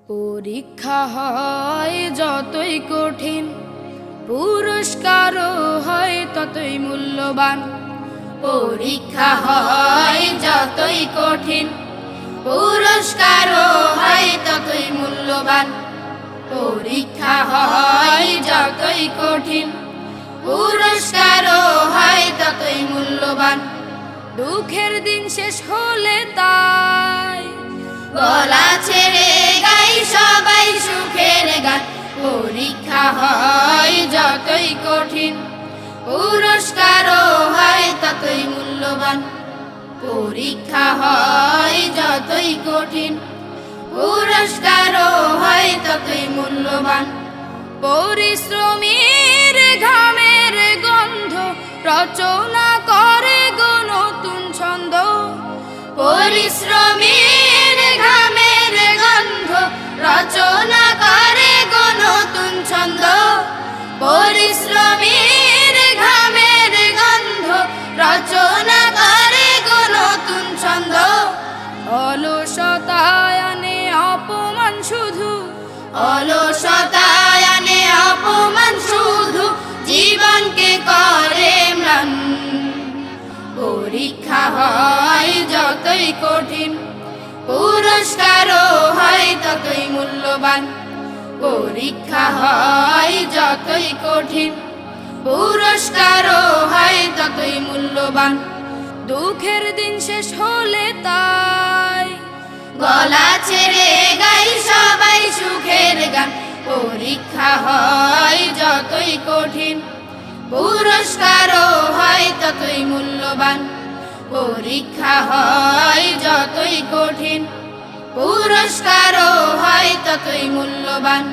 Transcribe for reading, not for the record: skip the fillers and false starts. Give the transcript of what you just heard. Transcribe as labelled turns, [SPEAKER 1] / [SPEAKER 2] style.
[SPEAKER 1] পরীক্ষা হয় যতই কঠিন, পুরস্কারও হয় ততই মূল্যবান।
[SPEAKER 2] পরীক্ষা হয় যতই কঠিন, পুরস্কারও হয় ততই মূল্যবান। পরীক্ষা হয় যতই কঠিন, পুরস্কারও হয় ততই মূল্যবান।
[SPEAKER 1] দুঃখের দিন শেষ হলে তাই
[SPEAKER 2] গলা ছেড়ে গাই সবাই সুখের গান। পরীক্ষা হয় যতই কঠিন, পুরস্কারও হয় ততই মূল্যবান। পরীক্ষা হয় যতই কঠিন, পুরস্কারও হয় ততই মূল্যবান।
[SPEAKER 1] পরিশ্রমীর ঘামের গন্ধ রচনা করে গো নতুন ছন্দ।
[SPEAKER 2] পরিশ্রমীর ঘামের গন্ধ রচনা করে গো নতুন ছন্দ। পরিশ্রমীর ঘামের গন্ধ রচনা করে গো নতুন ছন্দ।
[SPEAKER 1] অলসতায় আনে অপমান শুধু,
[SPEAKER 2] অলসতায় আনে অপমান শুধু, জীবনকে করে ম্লান। পরীক্ষা হয় যতই কঠিন, পুরস্কারও হয় ততই মূল্যবান। পরীক্ষা হয় যতই কঠিন, পুরস্কারও হয় ততই মূল্যবান।
[SPEAKER 1] দুঃখের দিন শেষ হলে তাই
[SPEAKER 2] গলা ছেড়ে গাই সবাই সুখের গান। পরীক্ষা হয় যতই কঠিন, পুরস্কারও হয় ততই মূল্যবান। পরীক্ষা হয় যতই কঠিন, পুরস্কারও হয় ততই মূল্যবান।